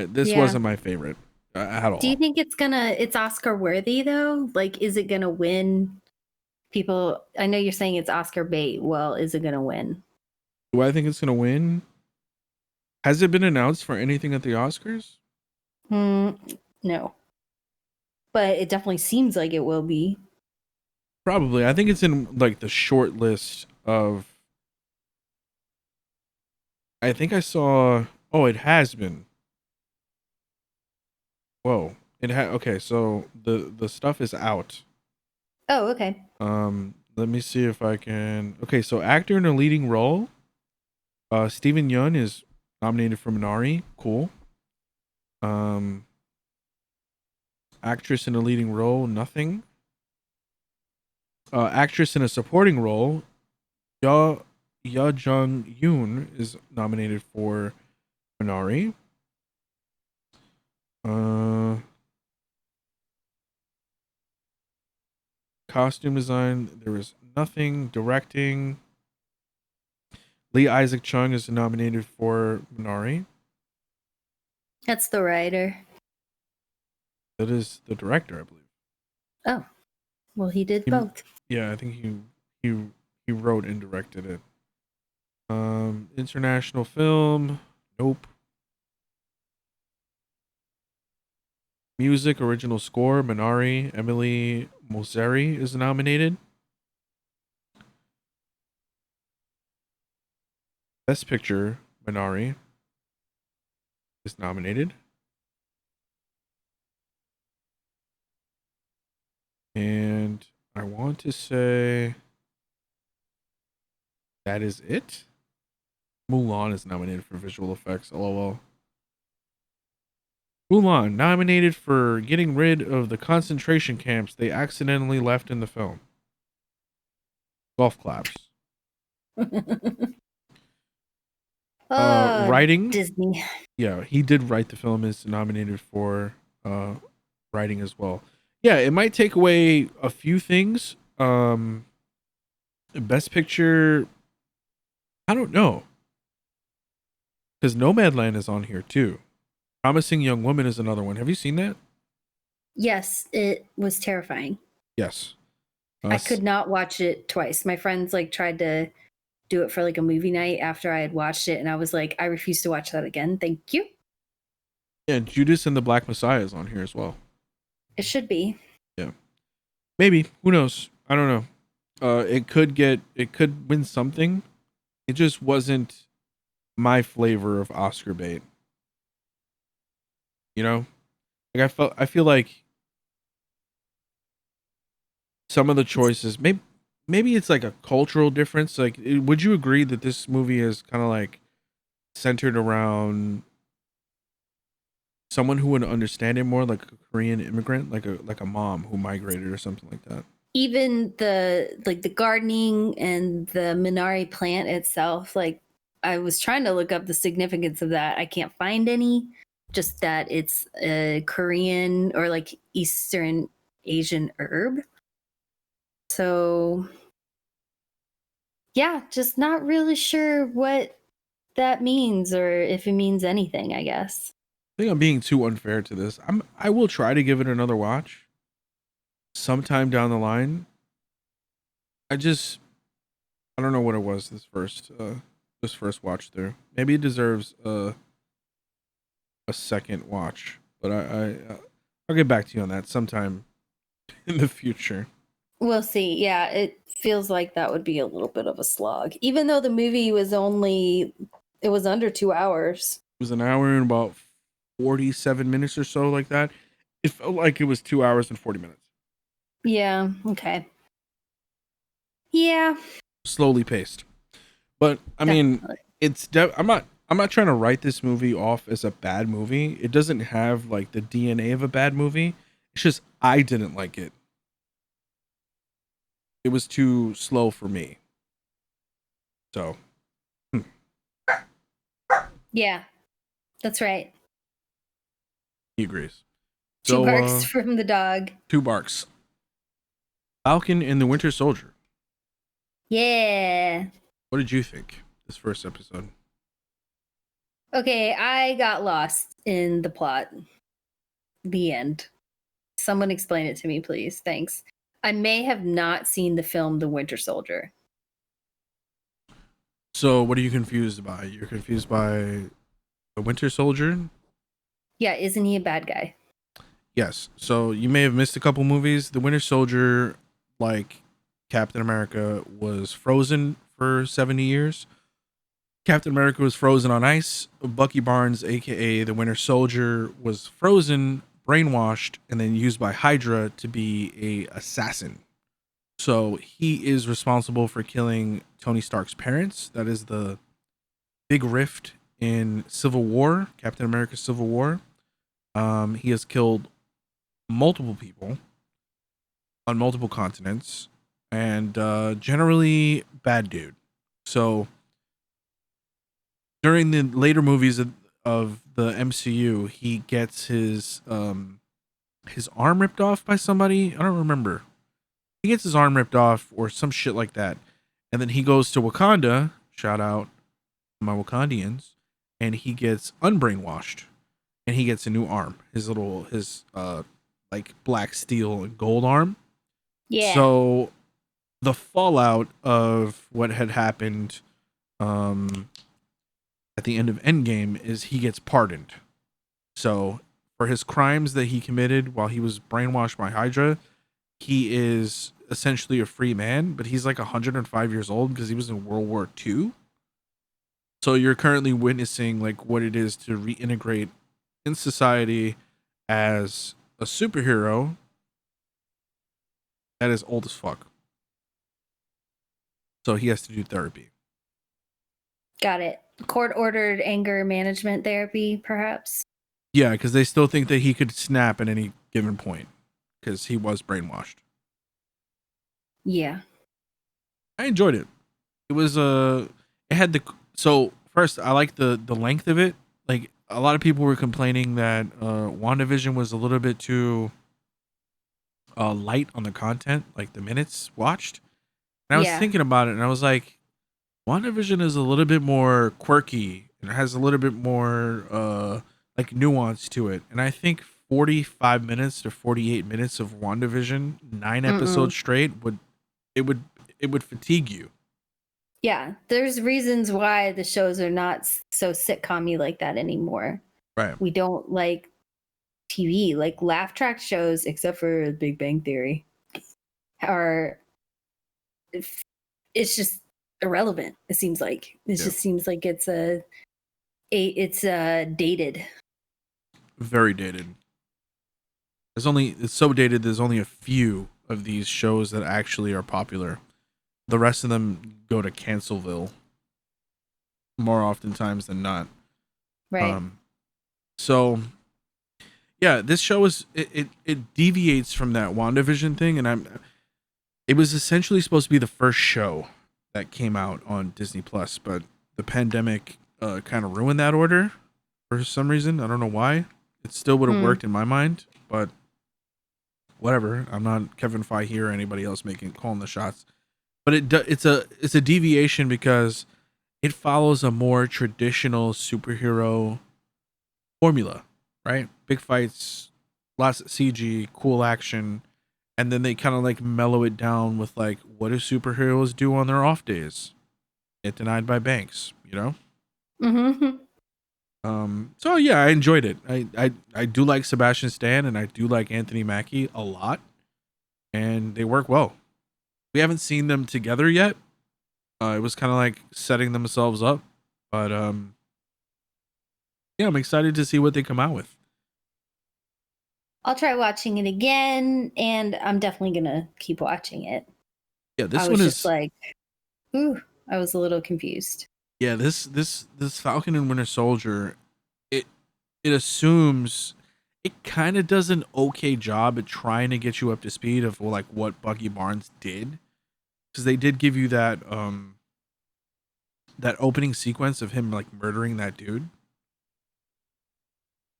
This Yeah. wasn't my favorite at Do you all. think it's Oscar worthy though? Like, is it gonna win? People, I know you're saying it's Oscar bait. Well, is it gonna win? Do I think it's gonna win? Has it been announced for anything at the Oscars? No, but it definitely seems like it will be. Probably. I think it's in like the short list of. I think I saw. Oh, it has been. Whoa. It had. Okay, so the stuff is out. Oh, okay. Let me see if I can. Okay, so actor in a leading role. Steven Yeun is nominated for Minari. Cool. Um, actress in a leading role. Nothing. Actress in a supporting role. Ya Ya Jung Yoon is nominated for Minari. Uh, costume design. There is nothing. Directing. Lee Isaac Chung is nominated for Minari. That's the writer. That is the director, I believe. Oh, well, he did He, both. yeah, I think he he wrote and directed it. International film. Nope. Music original score. Minari. Emily Moseri is nominated. Best Picture. Minari is nominated. And I want to say that is it. Mulan is nominated for visual effects. LOL. Mulan nominated for getting rid of the concentration camps they accidentally left in the film. Golf claps. Writing. Disney. Yeah, he did write the film. Is nominated for uh writing as well. Yeah, it might take away a few things. Best Picture. I don't know, because Nomadland is on here too. Promising Young Woman is another one. Have you seen that? Yes, it was terrifying. Yes. I could not watch it twice. My friends like tried to do it for like a movie night after I had watched it, and I was like, I refuse to watch that again. Thank you. Yeah, Judas and the Black Messiah is on here as well. It should be. Yeah. Maybe. Who knows? I don't know. It could win something. It just wasn't my flavor of Oscar bait. You know? Like I feel like some of the choices, maybe it's like a cultural difference. Like would you agree that this movie is kind of like centered around someone who would understand it more, like a Korean immigrant, like a mom who migrated or something like that? Even the gardening and the Minari plant itself, like I was trying to look up the significance of that. I can't find any. Just that it's a Korean or like Eastern Asian herb. So yeah, just not really sure what that means or if it means anything, I guess. I think I'm being too unfair to this. I will try to give it another watch sometime down the line. I don't know what it was this first watch through. Maybe it deserves a second watch, but I'll get back to you on that sometime in the future. We'll see. Yeah, it feels like that would be a little bit of a slog, even though the movie was it was under 2 hours. It was an hour and about 47 minutes or so, like that. It felt like it was 2 hours and 40 minutes. Yeah. Okay. Yeah. Slowly paced. But I mean, Definitely. I'm not trying to write this movie off as a bad movie. It doesn't have like the DNA of a bad movie. It's just I didn't like it. It was too slow for me. So, Yeah, that's right. he agrees. Two So, barks from the dog. 2 barks. Falcon and the Winter Soldier. Yeah. What did you think this first episode? Okay, I got lost in the plot. The end. Someone explain it to me, please. Thanks. I may have not seen the film The Winter Soldier. So, what are you confused by? You're confused by the Winter Soldier? Yeah, isn't he a bad guy? Yes. So, you may have missed a couple movies. The Winter Soldier, like Captain America, was frozen for 70 years. Captain America was frozen on ice. Bucky Barnes, aka the Winter Soldier, was frozen, brainwashed, and then used by Hydra to be a assassin. So he is responsible for killing Tony Stark's parents. That is the big rift in Civil War, Captain America Civil War. He has killed multiple people on multiple continents, and generally bad dude. So during the later movies of the MCU, he gets his arm ripped off by somebody. I don't remember. He gets his arm ripped off or some shit like that. And then he goes to Wakanda, shout out my Wakandians, and he gets unbrainwashed and he gets a new arm. His like black steel and gold arm. Yeah. So the fallout of what had happened at the end of Endgame is he gets pardoned. So for his crimes that he committed while he was brainwashed by Hydra, he is essentially a free man, but he's like 105 years old because he was in World War II. So you're currently witnessing like what it is to reintegrate in society as a superhero that is old as fuck. So he has to do therapy. Got it. Court ordered anger management therapy, perhaps? Yeah, because they still think that he could snap at any given point because he was brainwashed. Yeah. I enjoyed it. It was it had so first I like the length of it. Like a lot of people were complaining that WandaVision was a little bit too light on the content, like the minutes watched. And I was thinking about it and I was like, WandaVision is a little bit more quirky and it has a little bit more like nuance to it. And I think 45 minutes to 48 minutes of WandaVision, 9 episodes straight would fatigue you. Yeah, there's reasons why the shows are not so sitcom-y like that anymore. Right. We don't like TV, like laugh track shows, except for Big Bang Theory, it's just irrelevant. It seems like just seems like it's dated. Very dated. It's so dated. There's only a few of these shows that actually are popular. The rest of them go to Cancelville more oftentimes than not. Right. So yeah, this show it deviates from that WandaVision thing, and it was essentially supposed to be the first show that came out on Disney Plus, but the pandemic kind of ruined that order for some reason. I don't know why. It still would have worked in my mind, but whatever. I'm not Kevin Feige or anybody else calling the shots. But it's a deviation because it follows a more traditional superhero formula, right? Big fights, lots of CG, cool action, and then they kind of like mellow it down with like, what do superheroes do on their off days? Get denied by banks, you know? Mm-hmm. So yeah, I enjoyed it. I do like Sebastian Stan and I do like Anthony Mackie a lot, and they work well. We haven't seen them together yet. It was kind of like setting themselves up, but yeah, I'm excited to see what they come out with. I'll try watching it again, and I'm definitely gonna keep watching it. Yeah, this I one was is just like, ooh, I was a little confused. yeah, this Falcon and Winter Soldier, it assumes it kind of does an okay job at trying to get you up to speed of like what Bucky Barnes did, because they did give you that opening sequence of him like murdering that dude.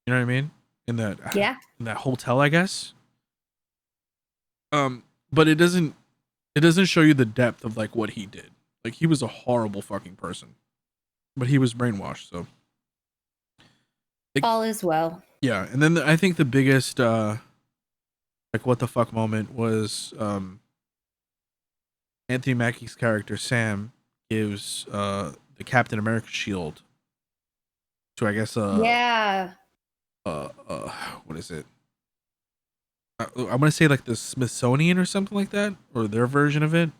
You know what I mean? In that Yeah. in that hotel, I guess. But it doesn't show you the depth of like what he did. Like he was a horrible fucking person, but he was brainwashed. So All is well. yeah, and then I think the biggest like what the fuck moment was Anthony Mackie's character Sam gives the Captain America shield to I guess Yeah. what is it? I'm gonna say like the Smithsonian or something like that, or their version of it,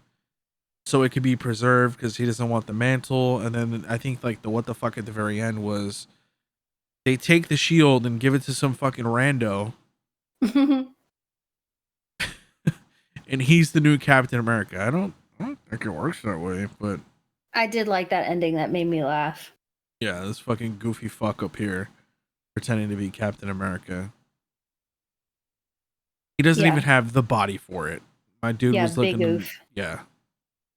so it could be preserved because he doesn't want the mantle. And then I think like the what the fuck at the very end was they take the shield and give it to some fucking rando, and he's the new Captain America. I don't think it works that way, but I did like that ending. That made me laugh. yeah, this fucking goofy fuck up here pretending to be Captain America. He doesn't even have the body for it. My dude was big looking oof. yeah.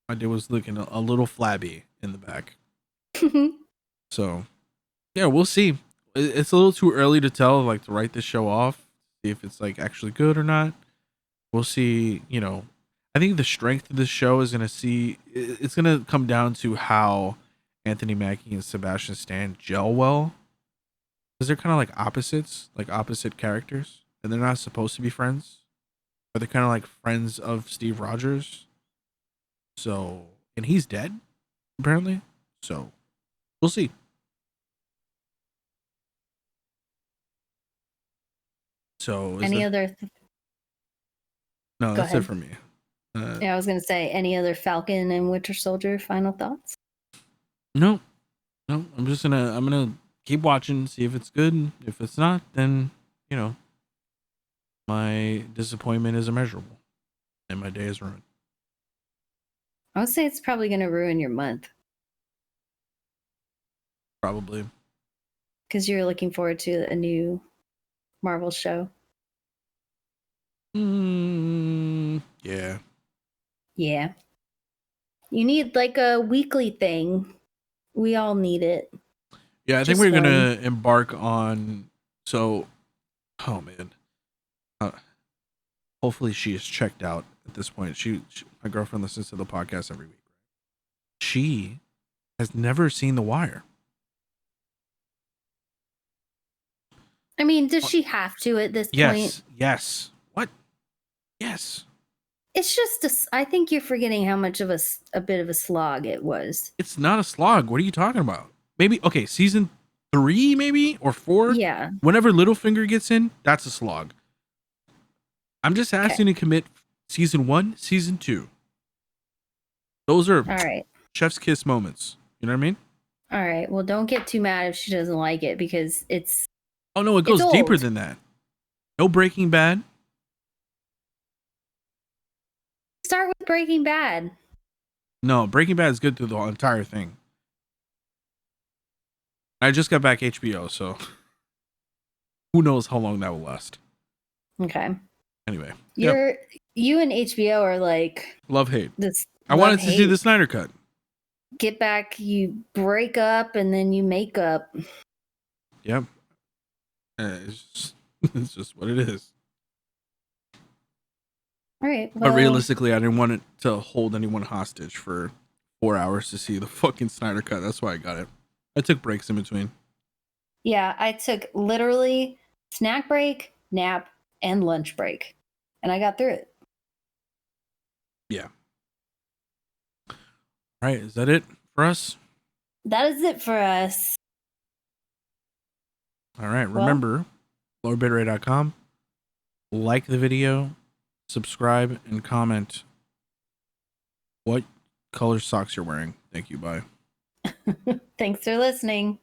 My dude was looking a little flabby in the back. So, yeah, we'll see. It's a little too early to tell, like to write this show off, see if it's like actually good or not. We'll see. You know, I think the strength of this show is it's gonna come down to how Anthony Mackie and Sebastian Stan gel well, because they're kind of like opposites, like opposite characters, and they're not supposed to be friends, but they're kind of like friends of Steve Rogers. So, and he's dead apparently. So, we'll see. So, Any other? No, Go that's it ahead. for me. Yeah, I was gonna say any other Falcon and Winter Soldier final thoughts? No, I'm gonna keep watching, see if it's good. If it's not, then you know my disappointment is immeasurable, and my day is ruined. I would say it's probably gonna ruin your month Probably. because you're looking forward to a new Marvel show. Yeah. Yeah. You need like a weekly thing. We all need it. Yeah, I think Just we're one. gonna embark on. So, oh man. Hopefully she is checked out at this point. My girlfriend listens to the podcast every week. She has never seen The Wire. I mean, does she have to at this point? Yes. What? Yes. It's just, I think you're forgetting how much of a bit of a slog it was. It's not a slog. What are you talking about? Maybe, okay, season 3, maybe, or 4? Yeah. Whenever Littlefinger gets in, that's a slog. I'm just asking to commit season 1, season 2. Those are all right. chef's kiss moments. You know what I mean? All right. Well, don't get too mad if she doesn't like it because it's. Oh, no, it goes deeper than that. No Breaking Bad. Start with Breaking Bad. No, Breaking Bad is good through the entire thing. I just got back HBO, so who knows how long that will last. Okay. Anyway. You and HBO are like love-hate. This I wanted to see the Snyder Cut. Get back, you break up and then you make up. Yep. It's just what it is. All right. Well, but realistically, I didn't want it to hold anyone hostage for 4 hours to see the fucking Snyder Cut. That's why I got it. I took breaks in between. Yeah, I took literally snack break, nap, and lunch break. And I got through it. Yeah. All right. Is that it for us? That is it for us. All right. Remember, LowerBitrate.com. Like the video, subscribe, and comment what color socks you're wearing. Thank you. Bye. Thanks for listening.